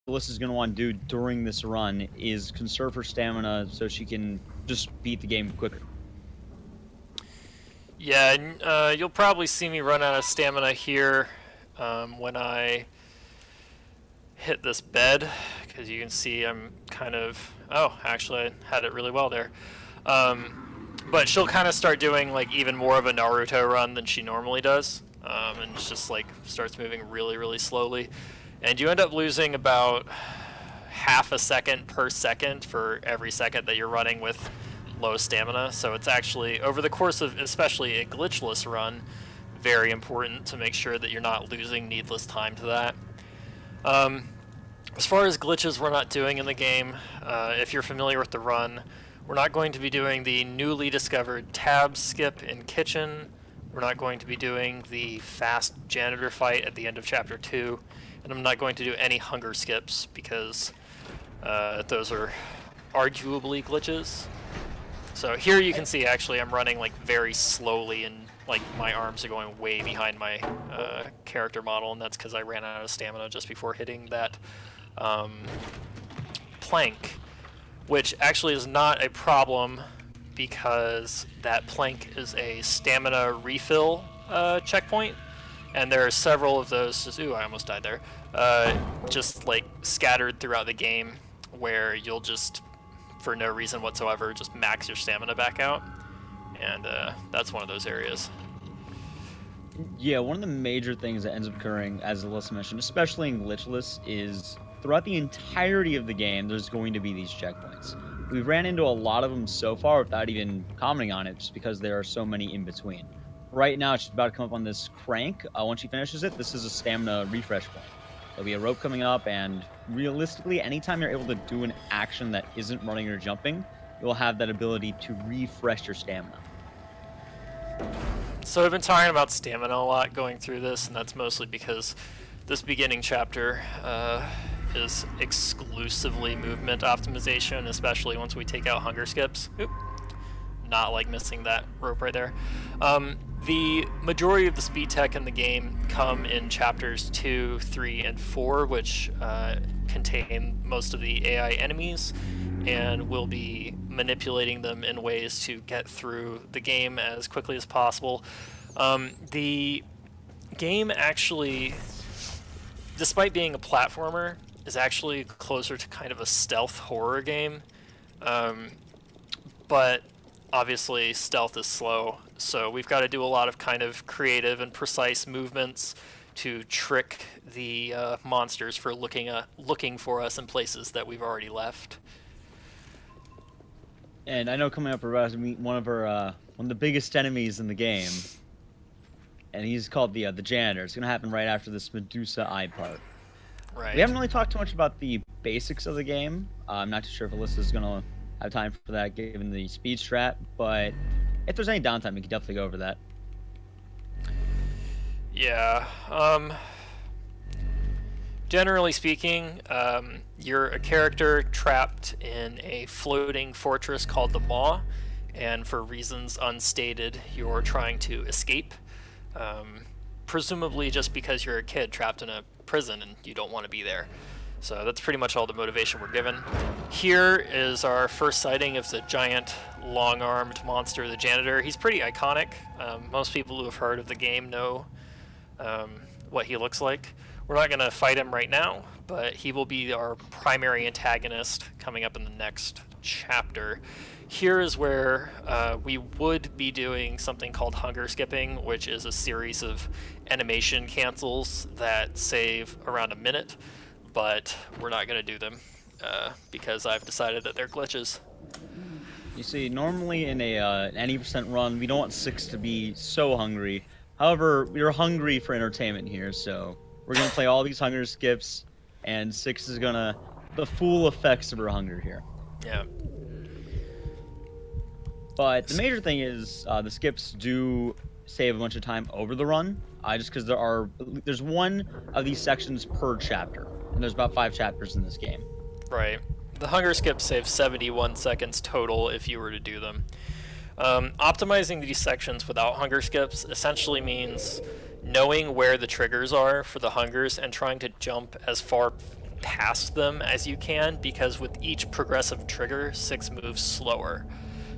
Alyssa's going to want to do during this run is conserve her stamina so she can just beat the game quicker. Yeah, and you'll probably see me run out of stamina here when I hit this bed, because you can see I'm kind of... Oh, actually, I had it really well there. But she'll kind of start doing like even more of a Naruto run than she normally does, and it's just like starts moving really, really slowly. And you end up losing about half a second per second for every second that you're running with low stamina. So it's actually, over the course of especially a glitchless run, very important to make sure that you're not losing needless time to that. As far as glitches we're not doing in the game, if you're familiar with the run, we're not going to be doing the newly discovered tab skip in kitchen. We're not going to be doing the fast janitor fight at the end of chapter 2. And I'm not going to do any hunger skips because those are arguably glitches. So here you can see actually I'm running like very slowly, and like my arms are going way behind my character model, and that's because I ran out of stamina just before hitting that plank, which actually is not a problem because that plank is a stamina refill checkpoint. And there are several of those, ooh, I almost died there, just like scattered throughout the game where you'll just, for no reason whatsoever, just max your stamina back out. And that's one of those areas. Yeah, one of the major things that ends up occurring, as Alyssa mentioned, especially in glitchless, is throughout the entirety of the game, there's going to be these checkpoints. We've ran into a lot of them so far without even commenting on it, just because there are so many in between. Right now, she's about to come up on this crank. Once she finishes it, this is a stamina refresh point. There'll be a rope coming up, and realistically, anytime you're able to do an action that isn't running or jumping, you'll have that ability to refresh your stamina. So I've been talking about stamina a lot going through this, and that's mostly because this beginning chapter is exclusively movement optimization, especially once we take out hunger skips. Oop. Not like missing that rope right there. The majority of the speed tech in the game come in chapters 2, 3, and 4, which contain most of the AI enemies, and we'll be manipulating them in ways to get through the game as quickly as possible. The game actually, despite being a platformer, is actually closer to kind of a stealth horror game, but obviously stealth is slow, so we've got to do a lot of kind of creative and precise movements to trick the monsters for looking for us in places that we've already left. And I know coming up, we're about to meet one of the biggest enemies in the game, and he's called the janitor. It's gonna happen right after this Medusa eye part. Right. We haven't really talked too much about the basics of the game. I'm not too sure if Alyssa's gonna have time for that given the speed strat, but if there's any downtime, we can definitely go over that. Yeah. Generally speaking, you're a character trapped in a floating fortress called the Maw, and for reasons unstated, you're trying to escape. Presumably just because you're a kid trapped in a prison and you don't want to be there. So that's pretty much all the motivation we're given. Here is our first sighting of the giant, long-armed monster, the janitor. He's pretty iconic. Most people who have heard of the game know what he looks like. We're not going to fight him right now, but he will be our primary antagonist coming up in the next chapter. Here is where we would be doing something called hunger skipping, which is a series of animation cancels that save around a minute. But we're not going to do them because I've decided that they're glitches. You see, normally in an 80% run, we don't want 6 to be so hungry. However, we're hungry for entertainment here, so we're going to play all these hunger skips, and 6 is going to... the full effects of her hunger here. Yeah. But the major thing is the skips do save a bunch of time over the run, just because there's one of these sections per chapter. And there's about 5 chapters in this game. Right. The hunger skip saves 71 seconds total if you were to do them. Optimizing these sections without hunger skips essentially means knowing where the triggers are for the hungers and trying to jump as far past them as you can, because with each progressive trigger, 6 moves slower.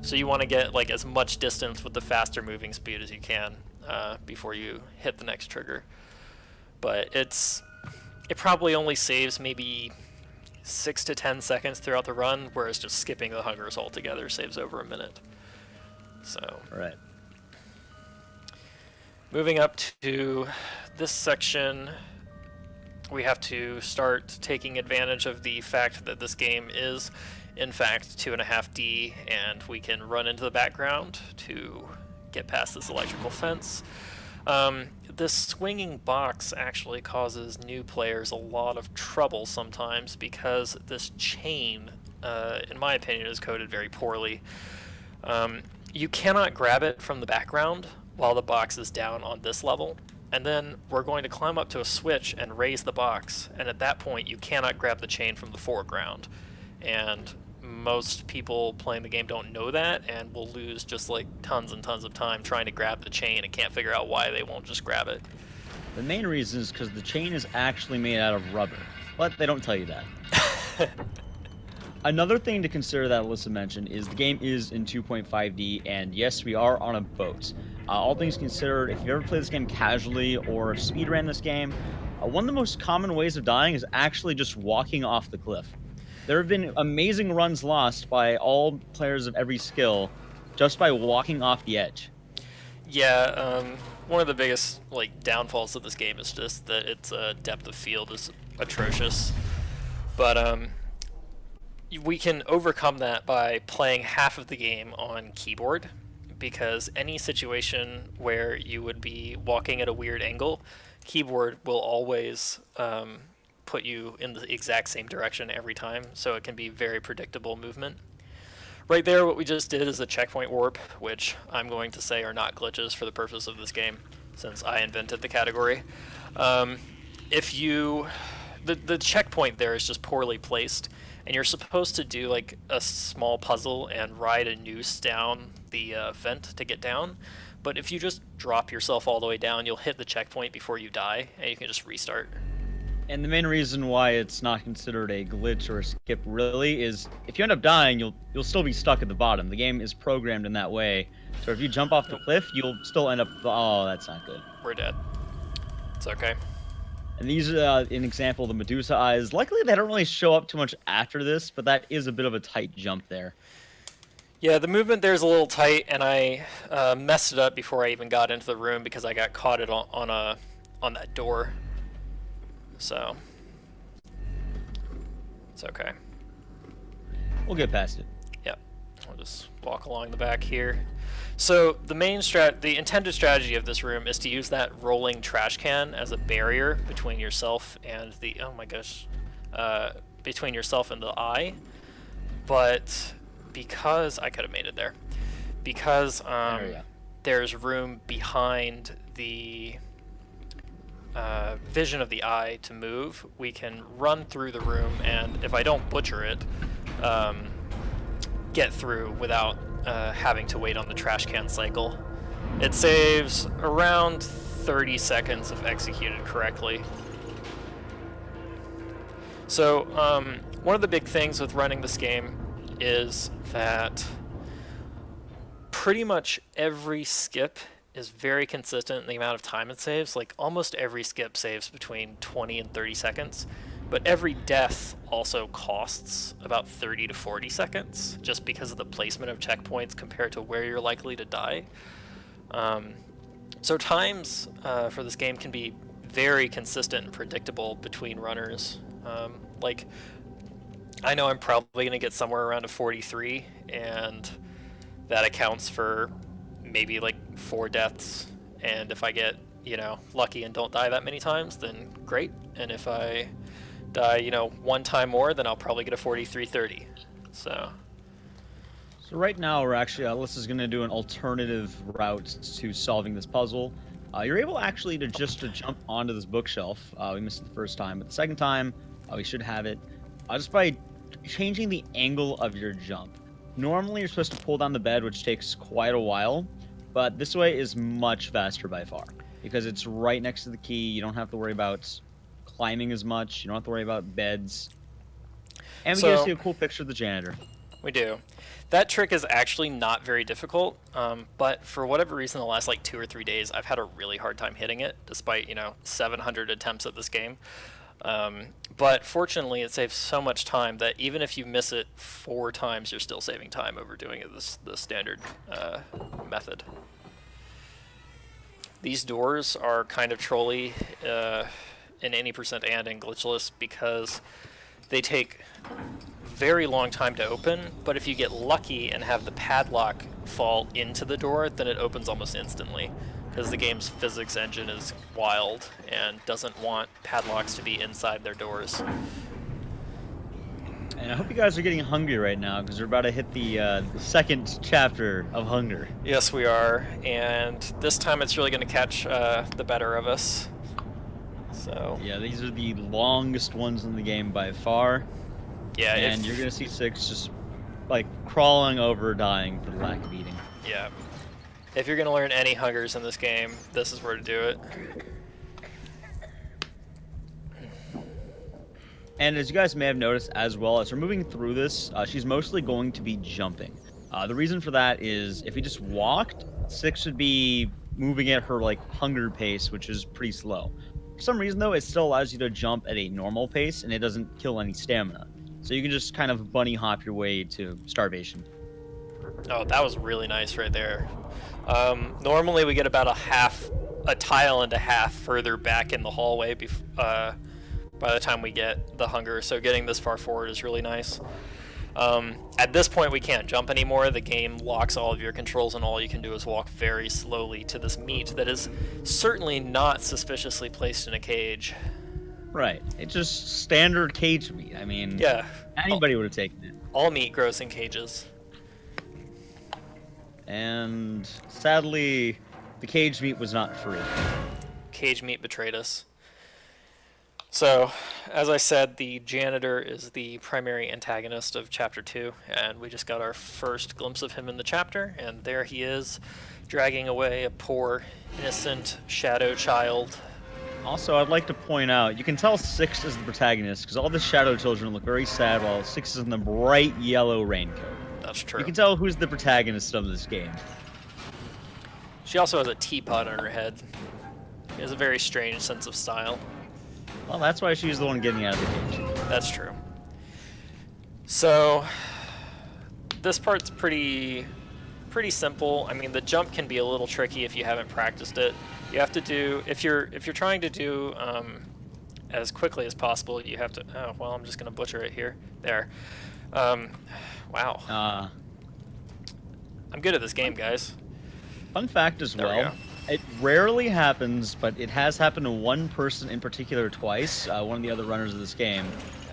So you want to get like as much distance with the faster moving speed as you can before you hit the next trigger. But it probably only saves maybe 6 to 10 seconds throughout the run, whereas just skipping the hungers altogether saves over a minute. So. Right. Moving up to this section, we have to start taking advantage of the fact that this game is, in fact, 2.5D, and we can run into the background to get past this electrical fence. This swinging box actually causes new players a lot of trouble sometimes because this chain, in my opinion, is coded very poorly. You cannot grab it from the background while the box is down on this level, and then we're going to climb up to a switch and raise the box, and at that point you cannot grab the chain from the foreground. And most people playing the game don't know that and will lose just like tons and tons of time trying to grab the chain and can't figure out why they won't just grab it. The main reason is because the chain is actually made out of rubber, but they don't tell you that. Another thing to consider that Alyssa mentioned is the game is in 2.5D, and yes, we are on a boat. All things considered, if you've ever played this game casually or speedran this game, one of the most common ways of dying is actually just walking off the cliff. There have been amazing runs lost by all players of every skill just by walking off the edge. Yeah, one of the biggest downfalls of this game is just that its depth of field is atrocious. But we can overcome that by playing half of the game on keyboard, because any situation where you would be walking at a weird angle, keyboard will always put you in the exact same direction every time, so it can be very predictable movement. Right there, what we just did is a checkpoint warp, which I'm going to say are not glitches for the purpose of this game, since I invented the category. The checkpoint there is just poorly placed, and you're supposed to do like a small puzzle and ride a noose down the vent to get down. But if you just drop yourself all the way down, you'll hit the checkpoint before you die, and you can just restart. And the main reason why it's not considered a glitch or a skip really is if you end up dying, you'll still be stuck at the bottom. The game is programmed in that way. So if you jump off the cliff, you'll still end up... Oh, that's not good. We're dead. It's okay. And these are an example of the Medusa eyes. Luckily, they don't really show up too much after this, but that is a bit of a tight jump there. Yeah, the movement there is a little tight, and I messed it up before I even got into the room because I got caught on that door. So it's okay. We'll get past it. Yep. I'll just walk along the back here. So the intended strategy of this room is to use that rolling trash can as a barrier between yourself and between yourself and the eye. But because I could have made it there, because there's room behind the vision of the eye to move, we can run through the room, and if I don't butcher it, get through without having to wait on the trash can cycle. It saves around 30 seconds if executed correctly. So one of the big things with running this game is that pretty much every skip is very consistent in the amount of time it saves. Like almost every skip saves between 20 and 30 seconds, but every death also costs about 30 to 40 seconds just because of the placement of checkpoints compared to where you're likely to die. So times for this game can be very consistent and predictable between runners. Like I know I'm probably going to get somewhere around a 43, and that accounts for maybe like 4 deaths, and if I get lucky and don't die that many times, then great, and if I die one time more, then I'll probably get a 43-30. So right now we're actually Alyssa's going to do an alternative route to solving this puzzle. You're able actually to jump onto this bookshelf. We missed it the first time, but the second time we should have it just by changing the angle of your jump. Normally you're supposed to pull down the bed, which takes quite a while, but this way is much faster by far because it's right next to the key. You don't have to worry about climbing as much. You don't have to worry about beds. And we get to So see a cool picture of the janitor. we do. That trick is actually not very difficult, but for whatever reason, the last like 2 or 3 days, I've had a really hard time hitting it, despite 700 attempts at this game. But fortunately, it saves so much time that even if you miss it 4 times, you're still saving time over doing it the standard method. These doors are kind of trolly in any percent and in glitchless because they take very long time to open, but if you get lucky and have the padlock fall into the door, then it opens almost instantly, because the game's physics engine is wild and doesn't want padlocks to be inside their doors. And I hope you guys are getting hungry right now, because we're about to hit the second chapter of hunger. Yes, we are, and this time it's really going to catch the better of us. So Yeah, these are the longest ones in the game by far. yeah, And you're going to see Six just, like, crawling over, dying for the lack of eating. yeah. If you're going to learn any hungers in this game, this is where to do it. And as you guys may have noticed as well, as we're moving through this, she's mostly going to be jumping. The reason for that is if we just walked, Six would be moving at her, like, hunger pace, which is pretty slow. For some reason, though, it still allows you to jump at a normal pace, and it doesn't kill any stamina. So you can just kind of bunny hop your way to starvation. Oh, that was really nice right there. Normally we get about a tile and a half further back in the hallway by the time we get the hunger, so getting this far forward is really nice. At this point we can't jump anymore. The game locks all of your controls and all you can do is walk very slowly to this meat that is certainly not suspiciously placed in a cage. Right. It's just standard cage meat. I mean, Yeah. anybody would have taken it. All meat grows in cages. And sadly, the cage meat was not free. Cage meat betrayed us. So, as I said, the janitor is the primary antagonist of Chapter 2, and we just got our first glimpse of him in the chapter, and there he is, dragging away a poor, innocent shadow child. Also, I'd like to point out, you can tell Six is the protagonist, because all the shadow children look very sad while Six is in the bright yellow raincoat. That's true. You can tell who's the protagonist of this game. She also has a teapot on her head. She has a very strange sense of style. Well, that's why she's the one getting out of the cage. That's true. So, this part's pretty simple. I mean, the jump can be a little tricky if you haven't practiced it. You have to do, if you're trying to do as quickly as possible, you have to, oh, well, I'm just going to butcher it here. There. Wow. I'm good at this game, guys. Fun fact as There we well, go. it rarely happens, but it has happened to one person in particular twice, one of the other runners of this game.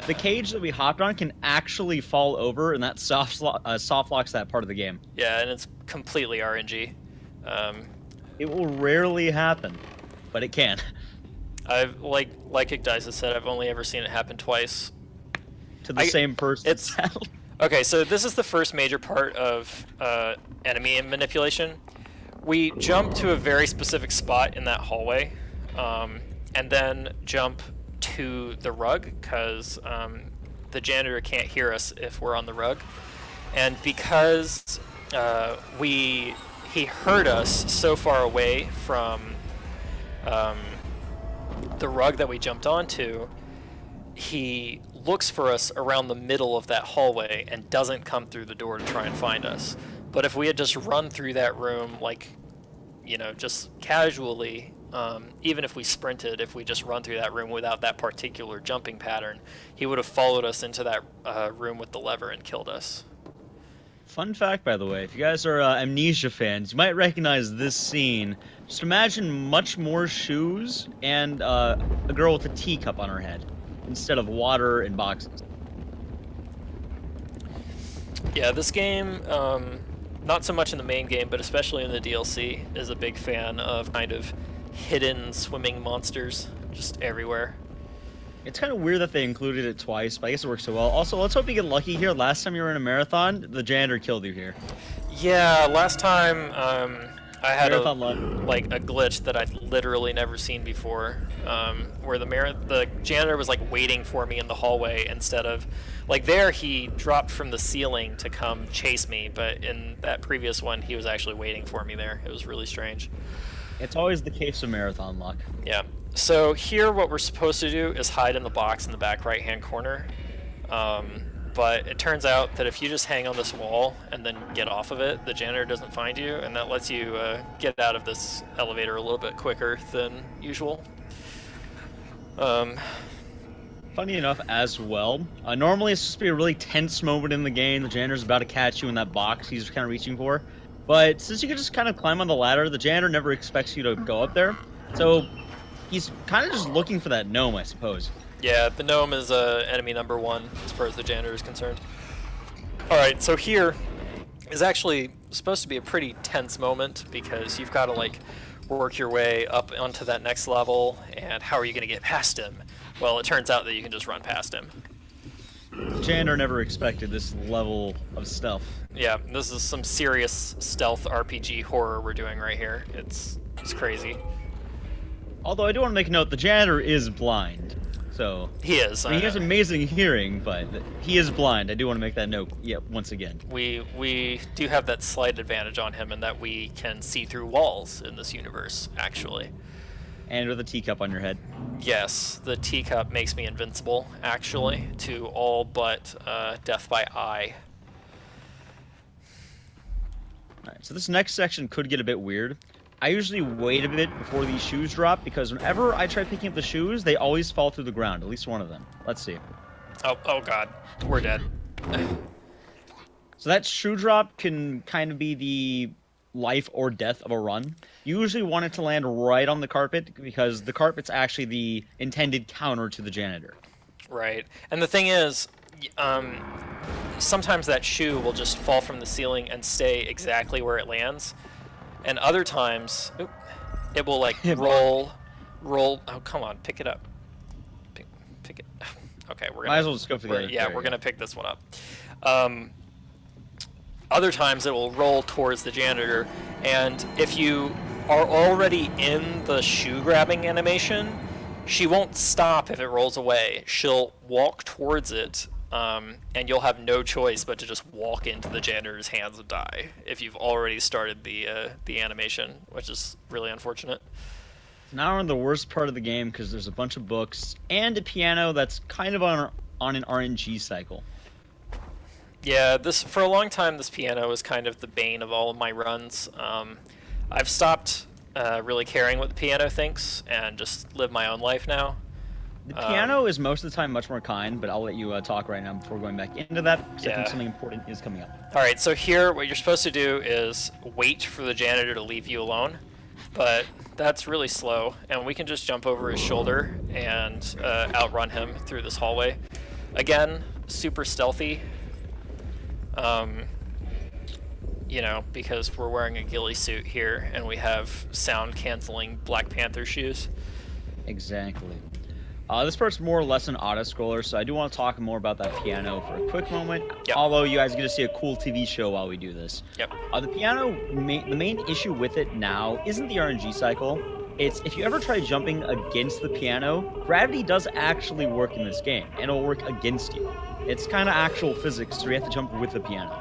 The cage that we hopped on can actually fall over, and that soft locks that part of the game. Yeah, and it's completely RNG. It will rarely happen, but it can. I've, like Igdiza said, I've only ever seen it happen twice. To the same person. It's okay. So this is the first major part of enemy manipulation. We jump to a very specific spot in that hallway, and then jump to the rug because the janitor can't hear us if we're on the rug, and because he heard us so far away from the rug that we jumped onto, he looks for us around the middle of that hallway and doesn't come through the door to try and find us. But if we had just run through that room, like, just casually, even if we sprinted, if we just run through that room without that particular jumping pattern, he would have followed us into that room with the lever and killed us. Fun fact, by the way, if you guys are Amnesia fans, you might recognize this scene. Just imagine much more shoes and a girl with a teacup on her head instead of water and boxes. Yeah, this game, not so much in the main game, but especially in the DLC, is a big fan of kind of hidden swimming monsters just everywhere. It's kind of weird that they included it twice, but I guess it works so well. Also, let's hope you get lucky here. Last time you were in a marathon, the janitor killed you here. Yeah, last time I had Marathon luck. like a glitch that I'd literally never seen before, where the janitor was like waiting for me in the hallway instead of like there he dropped from the ceiling to come chase me, but in that previous one he was actually waiting for me there. It was really strange. It's always the case of marathon luck. Yeah. So here what we're supposed to do is hide in the box in the back right hand corner. But it turns out that if you just hang on this wall and then get off of it, the janitor doesn't find you, and that lets you get out of this elevator a little bit quicker than usual. Funny enough, as well, normally it's supposed to be a really tense moment in the game. The janitor's about to catch you in that box he's kind of reaching for. But since you can just kind of climb on the ladder, the janitor never expects you to go up there. So he's kind of just looking for that gnome, I suppose. Yeah, the gnome is enemy number 1 as far as the janitor is concerned. Alright, so here is actually supposed to be a pretty tense moment because you've got to like work your way up onto that next level, and how are you going to get past him? Well, it turns out that you can just run past him. The janitor never expected this level of stealth. Yeah, this is some serious stealth RPG horror we're doing right here. It's crazy. Although I do want to make a note, the janitor is blind. So He is. I mean, he has amazing hearing, but he is blind. I do want to make that note. Yeah, once again. We do have that slight advantage on him in that we can see through walls in this universe, actually. And with a teacup on your head. Yes, the teacup makes me invincible, actually, to all but death by eye. Alright, so this next section could get a bit weird. I usually wait a bit before these shoes drop, because whenever I try picking up the shoes, they always fall through the ground, at least one of them. Let's see. Oh god, we're dead. So that shoe drop can kind of be the life or death of a run. You usually want it to land right on the carpet, because the carpet's actually the intended counter to the janitor. Right, and the thing is, sometimes that shoe will just fall from the ceiling and stay exactly where it lands. And other times, it will like roll. Oh, come on, pick it up. Pick it. Okay, we're gonna. Might as well just go for the other. Yeah, we're gonna pick this one up. Other times it will roll towards the janitor, and if you are already in the shoe grabbing animation, she won't stop if it rolls away. She'll walk towards it. And you'll have no choice but to just walk into the janitor's hands and die if you've already started the animation, which is really unfortunate. Now we're in the worst part of the game because there's a bunch of books and a piano that's kind of on an RNG cycle. Yeah, for a long time this piano was kind of the bane of all of my runs. I've stopped really caring what the piano thinks and just live my own life now. The piano is most of the time much more kind, but I'll let you talk right now before going back into that, because I think something important is coming up. Alright, so here what you're supposed to do is wait for the janitor to leave you alone, but that's really slow, and we can just jump over his shoulder and outrun him through this hallway. Again, super stealthy, you know, because we're wearing a ghillie suit here, and we have sound-canceling Black Panther shoes. Exactly. This part's more or less an auto-scroller, so I do want to talk more about that piano for a quick moment. Yep. Although you guys get to see a cool TV show while we do this. Yep. The piano, the main issue with it now isn't the RNG cycle. It's if you ever try jumping against the piano, gravity does actually work in this game, and it'll work against you. It's kind of actual physics, so you have to jump with the piano.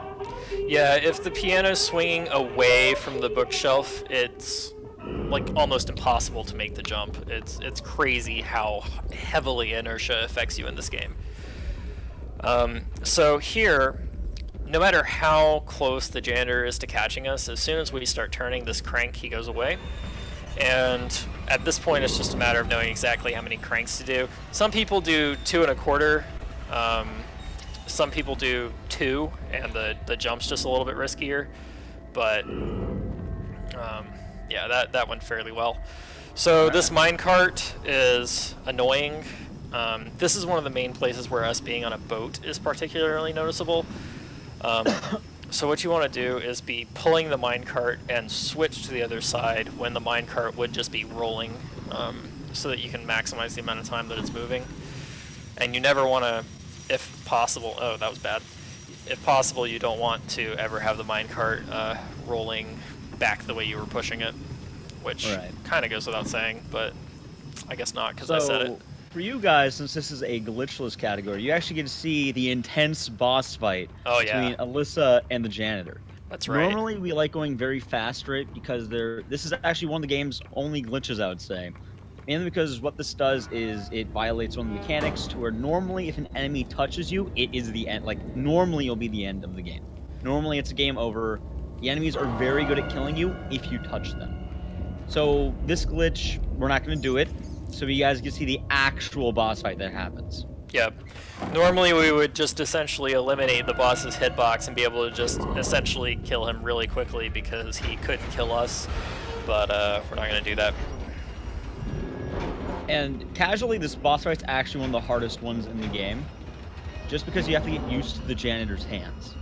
Yeah, if the piano's swinging away from the bookshelf, it's like almost impossible to make the jump. It's crazy how heavily inertia affects you in this game. So here, no matter how close the janitor is to catching us, as soon as we start turning this crank, he goes away. And at this point, it's just a matter of knowing exactly how many cranks to do. Some people do 2 1/4. Some people do 2, and the jump's just a little bit riskier. But yeah, that went fairly well. So this minecart is annoying. This is one of the main places where us being on a boat is particularly noticeable. So what you want to do is be pulling the minecart and switch to the other side when the minecart would just be rolling, so that you can maximize the amount of time that it's moving. And you never want to, if possible, oh, that was bad. If possible, you don't want to ever have the minecart rolling back the way you were pushing it, which kind of goes without saying, but I guess not because I said it. For you guys, since this is a glitchless category, you actually get to see the intense boss fight between Alyssa and the janitor. That's right. Normally, we like going very fast, right? Because this is actually one of the game's only glitches, I would say. Mainly because what this does is it violates one of the mechanics to where normally if an enemy touches you, it is the end. Like, normally it'll be the end of the game. Normally it's a game over. The enemies are very good at killing you if you touch them. So this glitch, we're not going to do it. So you guys can see the actual boss fight that happens. Yep. Normally we would just essentially eliminate the boss's hitbox and be able to just essentially kill him really quickly because he couldn't kill us. But we're not going to do that. And casually, this boss fight's actually one of the hardest ones in the game. Just because you have to get used to the janitor's hands.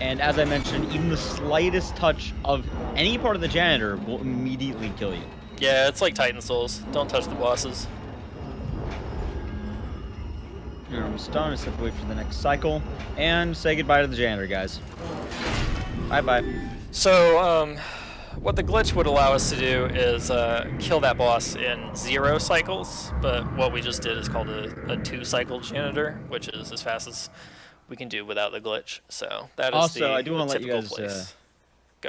And as I mentioned, even the slightest touch of any part of the janitor will immediately kill you. Yeah, it's like Titan Souls. Don't touch the bosses. You're almost done. Just have to wait for the next cycle. And say goodbye to the janitor, guys. Bye-bye. So, what the glitch would allow us to do is kill that boss in 0 cycles, but what we just did is called a 2-cycle janitor, which is as fast as we can do without the glitch. So that is also, the I do want to let you guys. place.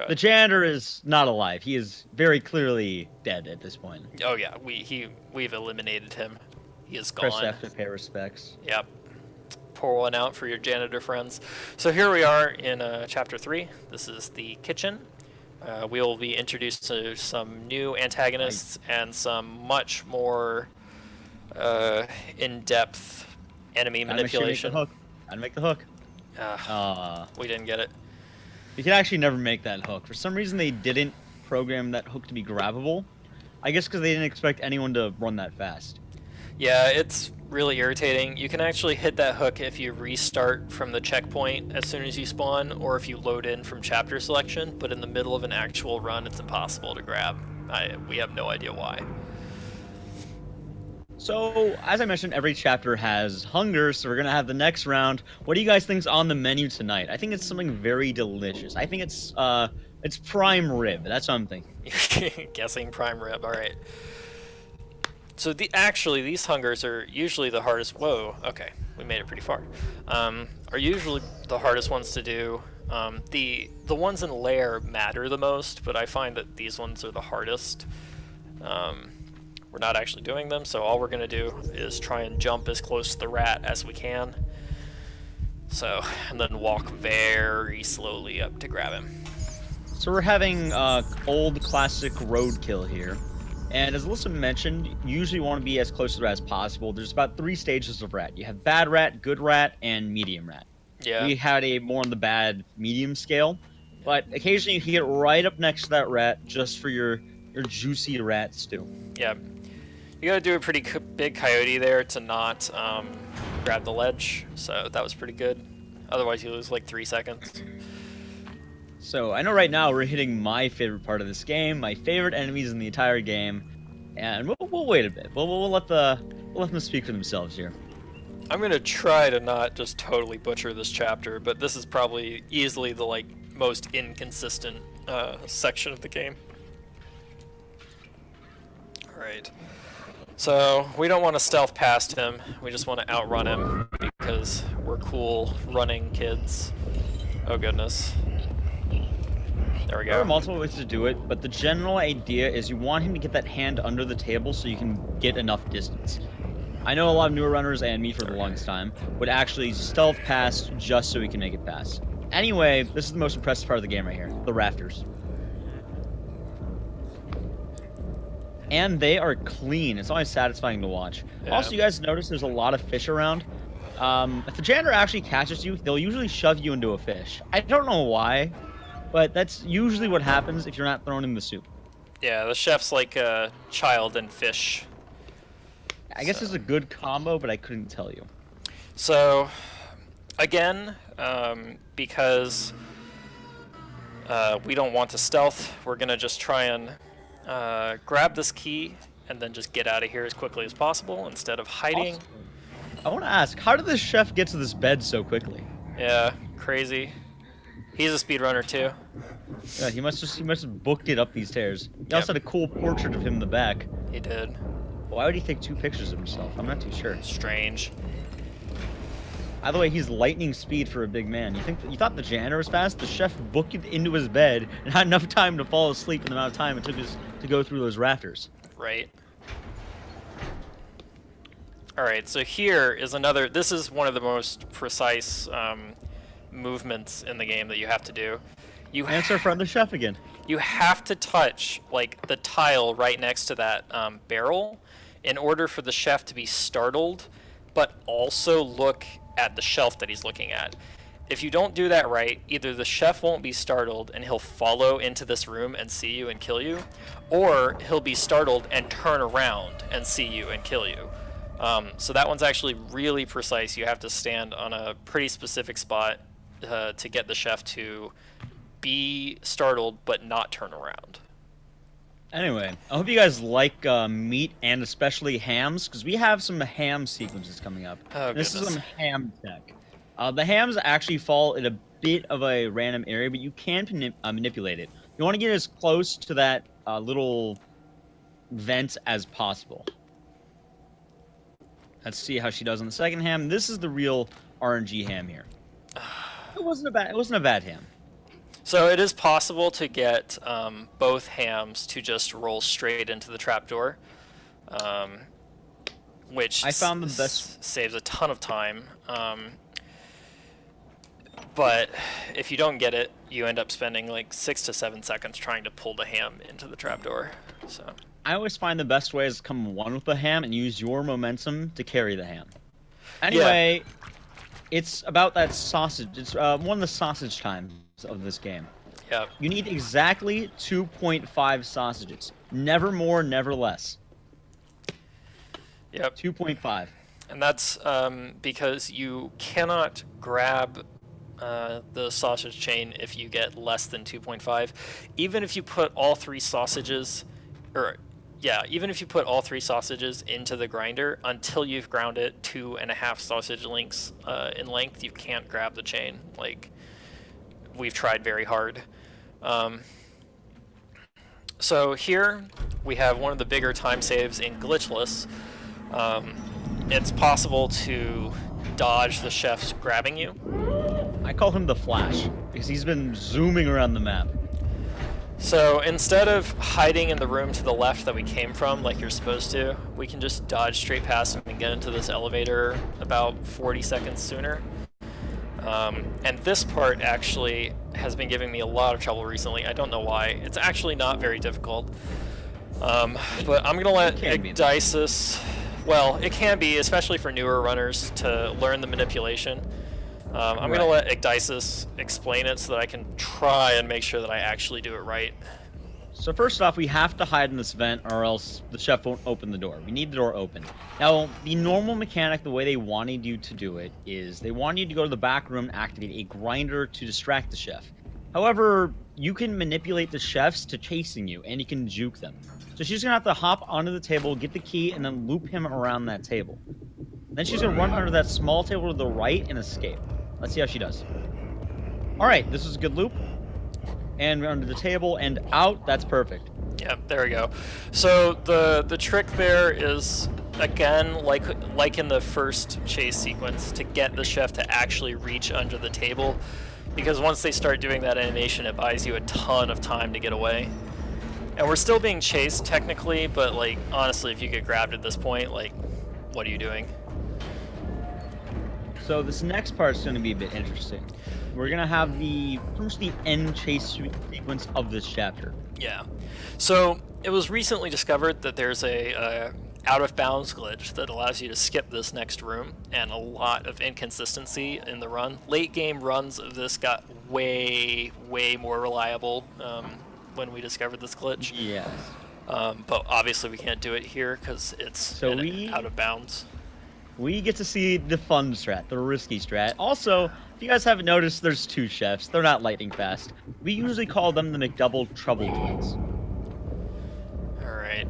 The janitor is not alive. He is very clearly dead at this point. Oh yeah, we've eliminated him. He is gone. Press F to pay respects. Yep. Pour one out for your janitor friends. So here we are in chapter 3. This is the kitchen. We will be introduced to some new antagonists and some much more in-depth enemy manipulation. Gotta make the hook. We didn't get it. You can actually never make that hook. For some reason, they didn't program that hook to be grabbable. I guess because they didn't expect anyone to run that fast. Yeah, it's really irritating. You can actually hit that hook if you restart from the checkpoint as soon as you spawn, or if you load in from chapter selection, but in the middle of an actual run, it's impossible to grab. We have no idea why. So, as I mentioned, every chapter has hunger, so we're going to have the next round. What do you guys think's on the menu tonight? I think it's something very delicious. I think it's prime rib. That's what I'm thinking. Guessing prime rib, alright. So these hungers are usually the hardest. Whoa, okay, we made it pretty far. Are usually the hardest ones to do. The ones in lair matter the most, but I find that these ones are the hardest. We're not actually doing them, so all we're gonna do is try and jump as close to the rat as we can. So, and then walk very slowly up to grab him. So we're having old classic roadkill here. And as Alyssa mentioned, you usually want to be as close to the rat as possible. There's about 3 stages of rat. You have bad rat, good rat, and medium rat. Yeah. We had a more on the bad medium scale, but occasionally you can get right up next to that rat just for your juicy rat stew. Yeah. You gotta do a pretty big coyote there to not grab the ledge, so that was pretty good. Otherwise you lose like 3 seconds. So, I know right now we're hitting my favorite part of this game, my favorite enemies in the entire game, and we'll wait a bit. We'll let them speak for themselves here. I'm gonna try to not just totally butcher this chapter, but this is probably easily the most inconsistent section of the game. Alright. So, we don't want to stealth past him, we just want to outrun him, because we're cool running kids. Oh goodness. There we go. There are multiple ways to do it, but the general idea is you want him to get that hand under the table so you can get enough distance. I know a lot of newer runners, and me for the longest time, would actually stealth past just so we can make it past. Anyway, this is the most impressive part of the game right here, the rafters. And they are clean. It's always satisfying to watch. Yeah. Also, you guys notice there's a lot of fish around. If the janitor actually catches you, they'll usually shove you into a fish. I don't know why, but that's usually what happens if you're not thrown in the soup. Yeah, the chef's like a child and fish. I guess it's a good combo, but I couldn't tell you. So, again, because we don't want to stealth, we're going to just try and grab this key and then just get out of here as quickly as possible instead of hiding. Also, I want to ask, how did this chef get to this bed so quickly? Yeah, crazy. He's a speedrunner too. Yeah, he must have booked it up these stairs. He also had a cool portrait of him in the back. He did. Why would he take 2 pictures of himself? I'm not too sure. Strange. By the way, he's lightning speed for a big man. You thought the janitor was fast? The chef booked it into his bed and had enough time to fall asleep in the amount of time it took us to go through those rafters. Right. Alright, so here is another... This is one of the most precise movements in the game that you have to do. Answer from the chef again. You have to touch, like, the tile right next to that barrel in order for the chef to be startled, but also look at the shelf that he's looking at. If you don't do that right, either the chef won't be startled and he'll follow into this room and see you and kill you, or he'll be startled and turn around and see you and kill you. So that one's actually really precise. You have to stand on a pretty specific spot to get the chef to be startled but not turn around. Anyway, I hope you guys like meat and especially hams, because we have some ham sequences coming up. Oh, this is goodness. some ham tech. The hams actually fall in a bit of a random area, but you can manipulate it. You want to get as close to that little vent as possible. Let's see how she does on the second ham. This is the real RNG ham here. It wasn't a bad ham. So it is possible to get both hams to just roll straight into the trapdoor, which I found the best saves a ton of time. But if you don't get it, you end up spending like 6 to 7 seconds trying to pull the ham into the trapdoor. So I always find the best way is to come one with the ham and use your momentum to carry the ham. Anyway, it's about that sausage. It's one of the sausage times of this game. yeah, You need exactly 2.5 sausages. Never more, never less. yep. 2.5. And that's because you cannot grab the sausage chain if you get less than 2.5. Even if you put all 3 sausages, even if you put all 3 sausages into the grinder, until you've ground it 2.5 sausage links in length, you can't grab the chain. Like, we've tried very hard. So here we have one of the bigger time saves in glitchless. It's possible to dodge the chef's grabbing you. I call him the Flash because he's been zooming around the map. So instead of hiding in the room to the left that we came from like you're supposed to, we can just dodge straight past him and get into this elevator about 40 seconds sooner. And this part actually has been giving me a lot of trouble recently. I don't know why. It's actually not very difficult. But I'm going to let Ecdysis... Well, it can be, especially for newer runners, to learn the manipulation. I'm going to let Ecdysis explain it so that I can try and make sure that I actually do it right. So first off, we have to hide in this vent or else the chef won't open the door. We need the door open. Now, the normal mechanic, the way they wanted you to do it, is they want you to go to the back room and activate a grinder to distract the chef. However, you can manipulate the chefs to chasing you, and you can juke them. So she's going to have to hop onto the table, get the key, and then loop him around that table. Then she's going to run under that small table to the right and escape. Let's see how she does. All right, this is a good loop. And under the table and out. That's perfect. Yeah, there we go. So the trick there is, again, like in the first chase sequence, to get the chef to actually reach under the table. Because once they start doing that animation, it buys you a ton of time to get away. And we're still being chased, technically, but, like, honestly, if you get grabbed at this point, like, what are you doing? So this next part's going to be a bit interesting. We're going to have pretty much the end chase sequence of this chapter. Yeah. So it was recently discovered that there's a out-of-bounds glitch that allows you to skip this next room, and a lot of inconsistency in the run. Late game runs of this got way, way more reliable when we discovered this glitch. Yes. But obviously we can't do it here because it's out of bounds. We get to see the fun strat, the risky strat. Also, if you guys haven't noticed, there's 2 chefs. They're not lightning fast. We usually call them the McDouble Trouble Twins. Alright.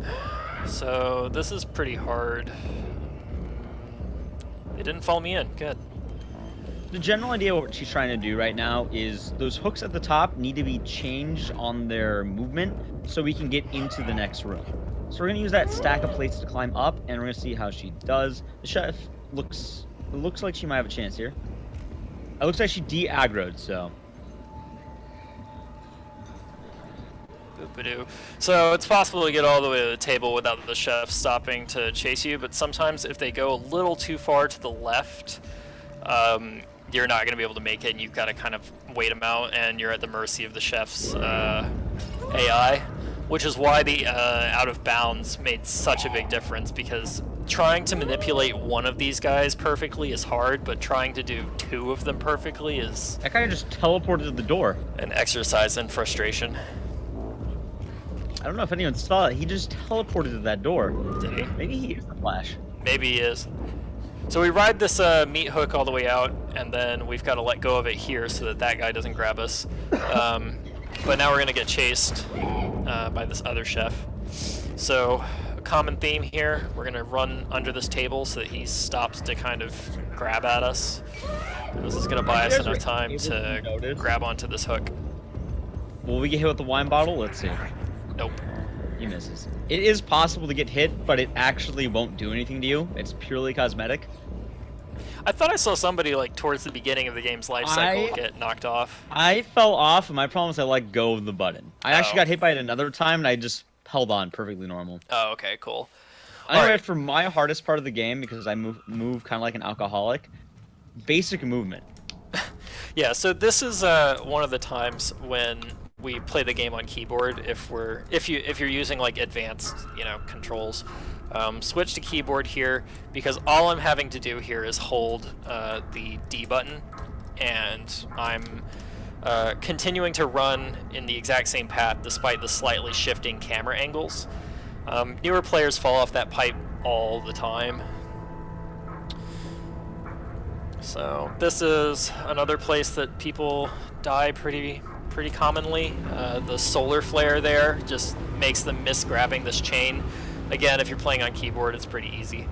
So this is pretty hard. They didn't follow me in. Good. The general idea of what she's trying to do right now is those hooks at the top need to be changed on their movement so we can get into the next room. So we're going to use that stack of plates to climb up, and we're going to see how she does. The chef looks like she might have a chance here. It looks like she de-aggroed, so... Boop-a-doo. So it's possible to get all the way to the table without the chef stopping to chase you, but sometimes if they go a little too far to the left, you're not going to be able to make it, and you've got to kind of wait them out, and you're at the mercy of the chef's AI, which is why the out of bounds made such a big difference, because trying to manipulate one of these guys perfectly is hard, but trying to do two of them perfectly is... That guy just teleported to the door. An exercise in frustration. I don't know if anyone saw it. He just teleported to that door. Did he? Maybe he is the Flash. Maybe he is. So we ride this meat hook all the way out, and then we've got to let go of it here so that guy doesn't grab us. But now we're going to get chased by this other chef. So a common theme here, we're going to run under this table so that he stops to kind of grab at us. And this is going to buy us enough time to grab onto this hook. Will we get hit with the wine bottle? Let's see. Nope. He misses. It is possible to get hit, but it actually won't do anything to you. It's purely cosmetic. I thought I saw somebody like towards the beginning of the game's life cycle get knocked off. I fell off, and my problem is I let go of the button. I actually got hit by it another time, and I just held on perfectly normal. Oh, okay, cool. Anyway, for my hardest part of the game, because I move kind of like an alcoholic, basic movement. Yeah, so this is one of the times when we play the game on keyboard. If you're using like advanced, controls, switch to keyboard here, because all I'm having to do here is hold the D button, and I'm continuing to run in the exact same path despite the slightly shifting camera angles. Newer players fall off that pipe all the time. So this is another place that people die pretty commonly. The solar flare there just makes them miss grabbing this chain. Again, if you're playing on keyboard, it's pretty easy.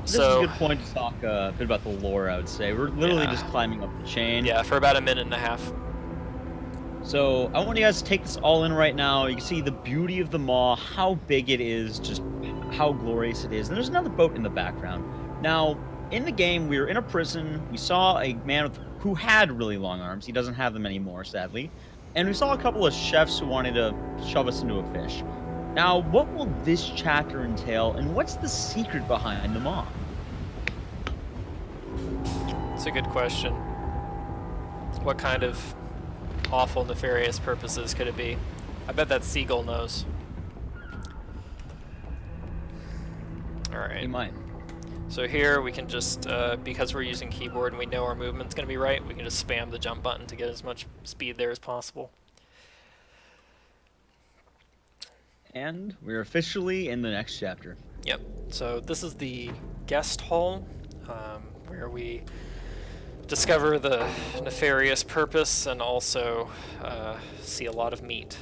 This is a good point to talk a bit about the lore, I would say. We're literally just climbing up the chain. Yeah, for about a minute and a half. So I want you guys to take this all in right now. You can see the beauty of the maw, how big it is, just how glorious it is. And there's another boat in the background. Now, in the game, we were in a prison. We saw a man who had really long arms. He doesn't have them anymore, sadly. And we saw a couple of chefs who wanted to shove us into a fish. Now, what will this chapter entail, and what's the secret behind the maw? It's a good question. What kind of awful, nefarious purposes could it be? I bet that seagull knows. Alright. He might. So here we can just, because we're using keyboard and we know our movement's going to be right, we can just spam the jump button to get as much speed there as possible. And we're officially in the next chapter. Yep. So this is the guest hall, where we discover the nefarious purpose and also see a lot of meat.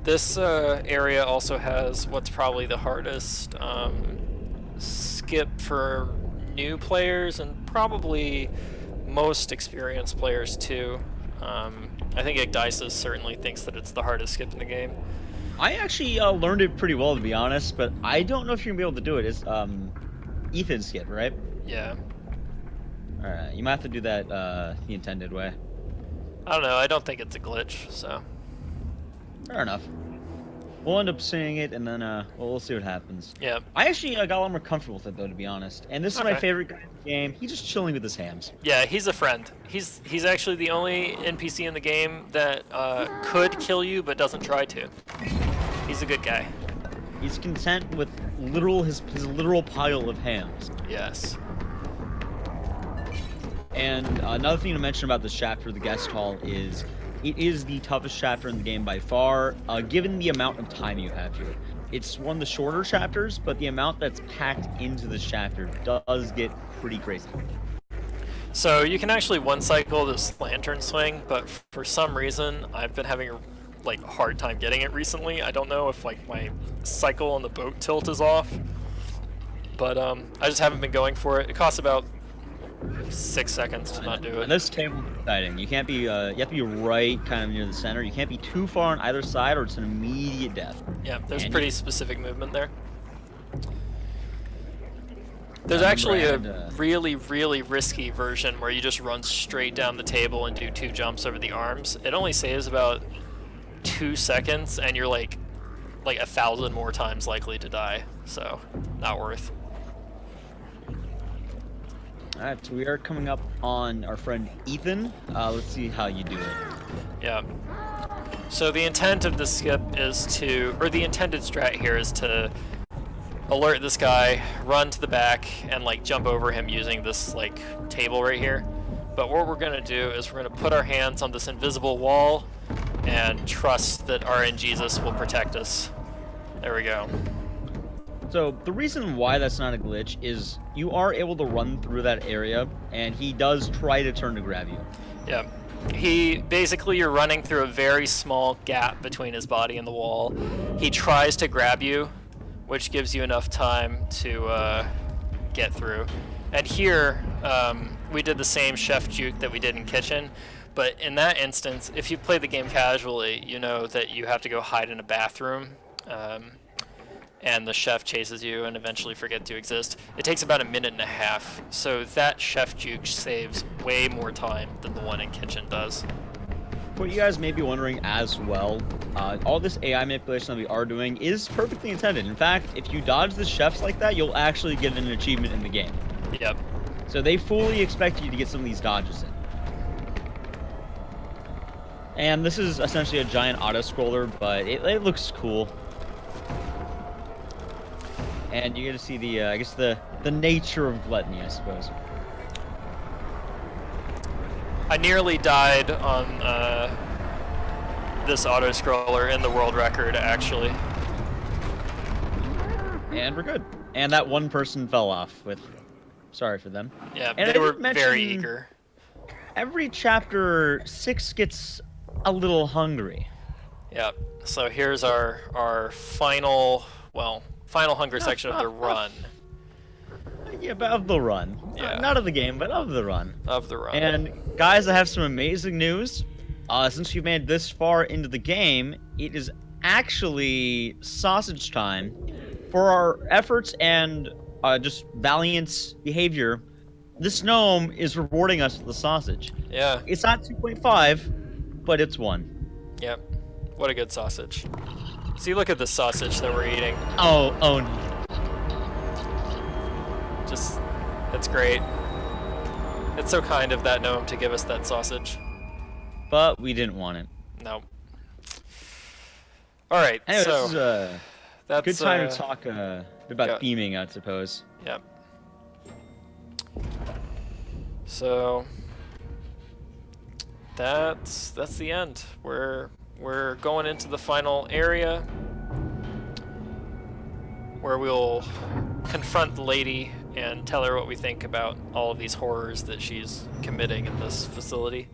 This area also has what's probably the hardest skip for new players and probably most experienced players too. I think Igdices certainly thinks that it's the hardest skip in the game. I actually learned it pretty well, to be honest, but I don't know if you're going to be able to do it. It's Ethan's skip, right? Yeah. Alright, you might have to do that the intended way. I don't know, I don't think it's a glitch, so... Fair enough. We'll end up seeing it, and then we'll see what happens. Yeah. I actually got a lot more comfortable with it, though, to be honest. And this is my favorite guy in the game. He's just chilling with his hams. Yeah, he's a friend. He's actually the only NPC in the game that could kill you, but doesn't try to. He's a good guy. He's content with his literal pile of hams. Yes. And another thing to mention about this chapter, the guest hall, is it is the toughest chapter in the game by far, given the amount of time you have here. It's one of the shorter chapters, but the amount that's packed into this chapter does get pretty crazy. So you can actually one cycle this lantern swing, but for some reason I've been having a hard time getting it recently. I don't know if my cycle on the boat tilt is off, But I just haven't been going for it. It costs about 6 seconds to not do it. And this table is exciting. You can't be, you have to be right kind of near the center. You can't be too far on either side or it's an immediate death. Yeah, there's And pretty specific movement there. There's actually a really, really risky version where you just run straight down the table and do 2 jumps over the arms. It only saves about 2 seconds, and you're like 1,000 more times likely to die. So, not worth. All right, so we are coming up on our friend Ethan. Let's see how you do it. Yeah. So the intent of this skip is to, or the intended strat here is to alert this guy, run to the back, and like jump over him using this like table right here. But what we're gonna do is we're gonna put our hands on this invisible wall and trust that RNGesus will protect us. There we go. So the reason why that's not a glitch is you are able to run through that area, and he does try to turn to grab you. Yeah. Basically, you're running through a very small gap between his body and the wall. He tries to grab you, which gives you enough time to get through. And here, we did the same chef juke that we did in kitchen, but in that instance, if you play the game casually, you know that you have to go hide in a bathroom, and the chef chases you and eventually forget to exist. It takes about 1.5 minutes, so that chef juke saves way more time than the one in kitchen does. What you guys may be wondering as well, all this AI manipulation that we are doing is perfectly intended. In fact, if you dodge the chefs like that, you'll actually get an achievement in the game. Yep. So they fully expect you to get some of these dodges in. And this is essentially a giant auto-scroller, but it looks cool. And you get to see the, I guess the nature of gluttony, I suppose. I nearly died on this auto-scroller in the world record, actually. And we're good. And that one person fell off with... Sorry for them. Yeah, and they were very eager. Every chapter, 6 gets a little hungry. Yeah, so here's our final hunger section of the run. Yeah, but of the run. Yeah. Not of the game, but of the run. Of the run. And guys, I have some amazing news. Since you've made this far into the game, it is actually sausage time. For our efforts and just valiant behavior, this gnome is rewarding us with the sausage. Yeah. It's not 2.5, but it's 1. Yep. What a good sausage. See, look at the sausage that we're eating. Oh no. It's great. It's so kind of that gnome to give us that sausage. But we didn't want it. No. All right. Anyway, so this is a good time to talk about theming, I suppose. Yep. So that's the end. We're going into the final area where we'll confront the lady and tell her what we think about all of these horrors that she's committing in this facility.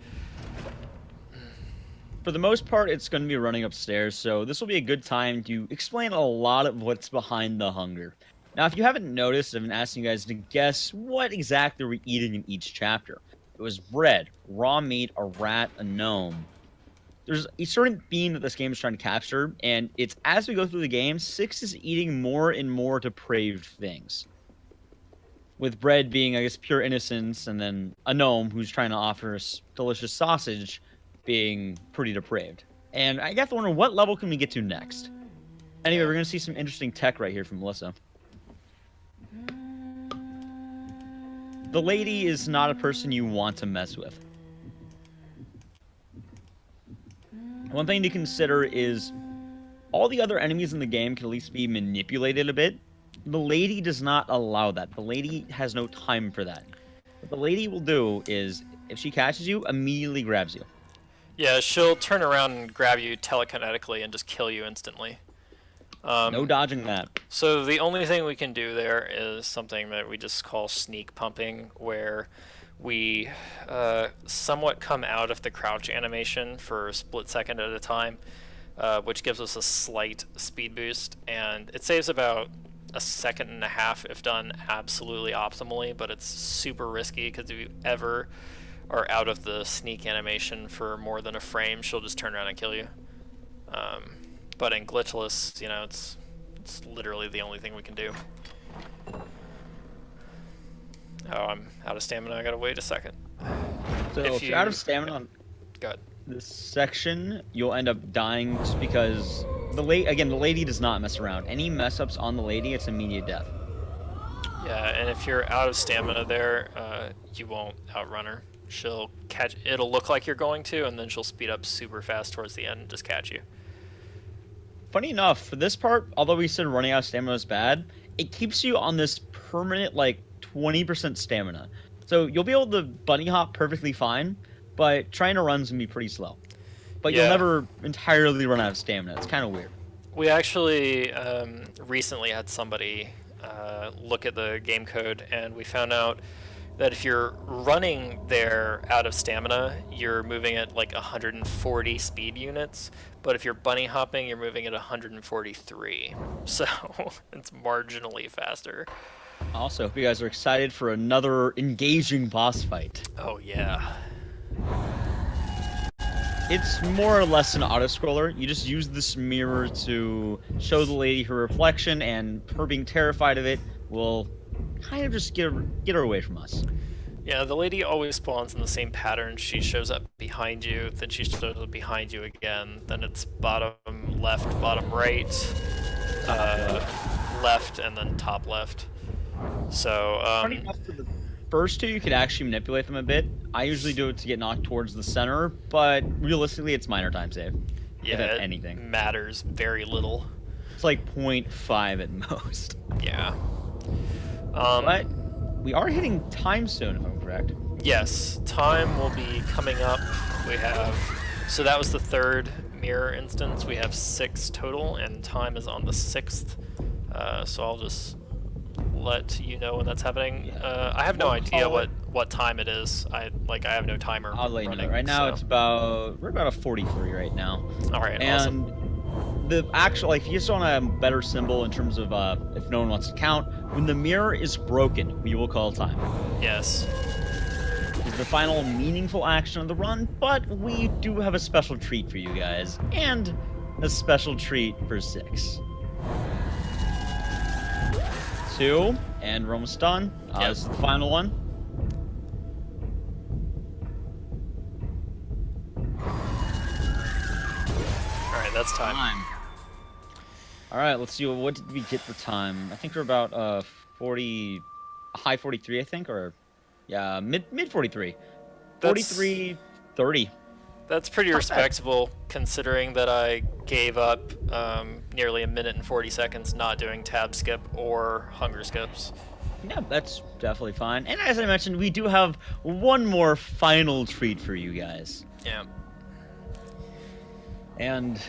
For the most part, it's going to be running upstairs, so this will be a good time to explain a lot of what's behind the hunger. Now, if you haven't noticed, I've been asking you guys to guess what exactly we're eating in each chapter. It was bread, raw meat, a rat, a gnome. There's a certain theme that this game is trying to capture, and it's as we go through the game, 6 is eating more and more depraved things. With bread being, I guess, pure innocence, and then a gnome who's trying to offer us delicious sausage being pretty depraved. And I got to wonder, what level can we get to next? Anyway, we're going to see some interesting tech right here from Alyssa. The lady is not a person you want to mess with. One thing to consider is all the other enemies in the game can at least be manipulated a bit. The lady does not allow that. The lady has no time for that. What the lady will do is, if she catches you, immediately grabs you. Yeah, she'll turn around and grab you telekinetically and just kill you instantly. No dodging that. So the only thing we can do there is something that we just call sneak pumping, where we somewhat come out of the crouch animation for a split second at a time, which gives us a slight speed boost, and it saves about a second and a half if done absolutely optimally, but it's super risky because if you ever are out of the sneak animation for more than a frame, she'll just turn around and kill you. But in glitchless, you know, it's literally the only thing we can do. Oh, I'm out of stamina. I gotta wait a second. So if you're out of stamina on this section, you'll end up dying just because the lady does not mess around. Any mess ups on the lady, it's immediate death. Yeah, and if you're out of stamina there, you won't outrun her. She'll catch. It'll look like you're going to, and then she'll speed up super fast towards the end and just catch you. Funny enough, for this part, although we said running out of stamina is bad, it keeps you on this permanent, like, 20% stamina. So you'll be able to bunny hop perfectly fine, but trying to run's gonna be pretty slow. But you'll never entirely run out of stamina. It's kind of weird. We actually recently had somebody look at the game code, and we found out that if you're running there out of stamina, you're moving at like 140 speed units, but if you're bunny hopping, you're moving at 143. So it's marginally faster. Also, hope you guys are excited for another engaging boss fight. Oh yeah. It's more or less an auto-scroller. You just use this mirror to show the lady her reflection, and her being terrified of it will kind of just get her away from us. Yeah, the lady always spawns in the same pattern. She shows up behind you, then she shows up behind you again. Then it's bottom left, bottom right, left, and then top left. So, funny enough, for the first two, you could actually manipulate them a bit. I usually do it to get knocked towards the center, but realistically, it's minor time save. Yeah, if anything matters very little. It's like 0.5 at most. Yeah. But we are hitting time soon, if I'm correct. Yes, time will be coming up. We have, so that was the third mirror instance. We have 6 total, and time is on the 6th. So I'll just let you know when that's happening. I have no idea what time it is. I have no timer. I'll let you know. Right now, we're about a 43 right now. All right, and awesome. The actual, like, if you just want a better symbol in terms of if no one wants to count, when the mirror is broken, we will call time. Yes. It's the final meaningful action of the run, but we do have a special treat for you guys, and a special treat for 6. 2, and we're almost done. This is the final one. All right, that's time. All right, let's see. What did we get for time? I think we're about 40, high 43, I think, or yeah, mid 43, 43, 30. That's pretty respectable, considering that I gave up nearly a minute and 40 seconds not doing tab skip or hunger skips. Yeah, that's definitely fine. And as I mentioned, we do have one more final treat for you guys. Yeah. And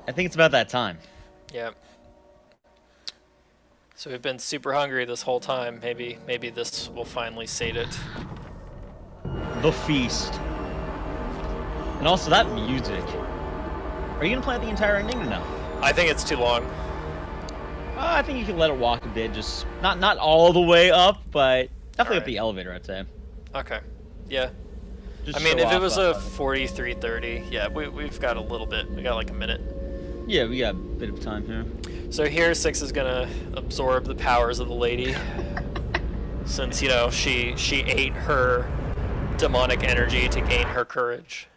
I think it's about that time. Yeah. So we've been super hungry this whole time. Maybe this will finally sate it. The feast. And also that music. Are you gonna play out the entire ending or no? I think it's too long. I think you can let it walk a bit, just not all the way up, but definitely up the elevator, I'd say. Okay. Yeah. Just I mean, if it was a 43:30, yeah, we've got a little bit. We got like a minute. Yeah, we got a bit of time here. So here, 6 is gonna absorb the powers of the lady, since, you know, she ate her demonic energy to gain her courage.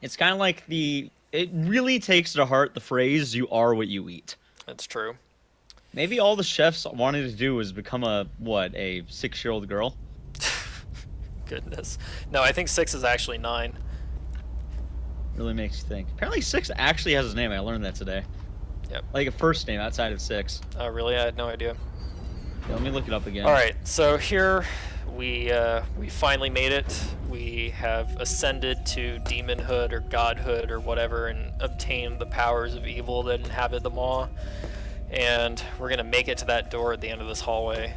It's kind of like it really takes to heart the phrase, "You are what you eat." That's true. Maybe all the chefs wanted to do was become a 6-year-old girl? Goodness. No, I think 6 is actually 9. Really makes you think. Apparently 6 actually has his name. I learned that today. Yep. Like a first name outside of 6. Oh, really? I had no idea. Yeah, let me look it up again. All right, so here we finally made it. We have ascended to demonhood or godhood or whatever and obtained the powers of evil that inhabit the maw. And we're gonna make it to that door at the end of this hallway.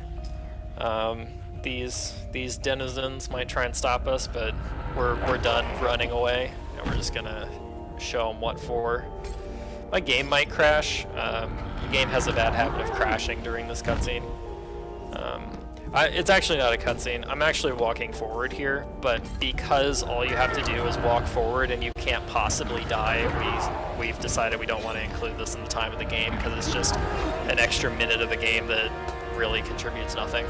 These denizens might try and stop us, but we're done running away, and we're just gonna show them what for. My game might crash. The game has a bad habit of crashing during this cutscene. It's actually not a cutscene. I'm actually walking forward here, but because all you have to do is walk forward and you can't possibly die, we've decided we don't want to include this in the time of the game because it's just an extra minute of the game that really contributes nothing.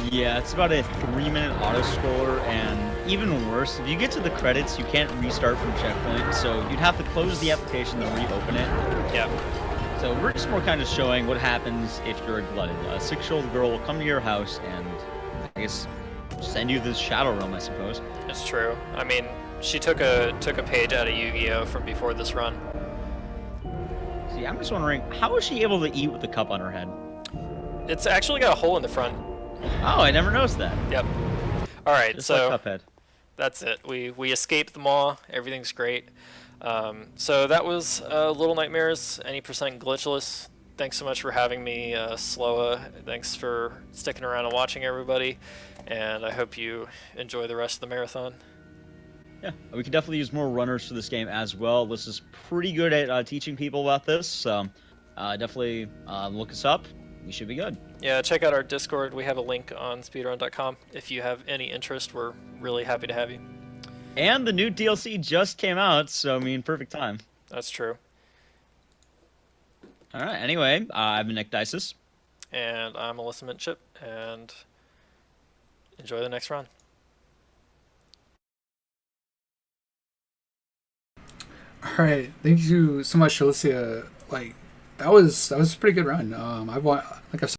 Yeah, it's about a 3-minute auto-scroller, and even worse, if you get to the credits, you can't restart from checkpoint, so you'd have to close the application and reopen it. Yeah. So we're just more kind of showing what happens if you're a glutton. A 6-year-old girl will come to your house and, I guess, send you this Shadow Realm, I suppose. It's true. I mean, she took a page out of Yu-Gi-Oh! From before this run. See, I'm just wondering, how is she able to eat with the cup on her head? It's actually got a hole in the front. Oh, I never noticed that. Yep. All right, Just so like Cuphead. that's it. We escaped the maw. Everything's great. So that was Little Nightmares, any percent glitchless. Thanks so much for having me, Sloa. Thanks for sticking around and watching, everybody. And I hope you enjoy the rest of the marathon. Yeah, we could definitely use more runners for this game as well. This is pretty good at teaching people about this, so definitely look us up. We should be good. Yeah, check out our Discord. We have a link on speedrun.com. If you have any interest, we're really happy to have you. And the new DLC just came out, so I mean, perfect time. That's true. All right. Anyway, I've been Nick Dices. And I'm AlyssaMintChip, and enjoy the next round. All right, thank you so much, Alicia. Like that was a pretty good run. I've won, like I've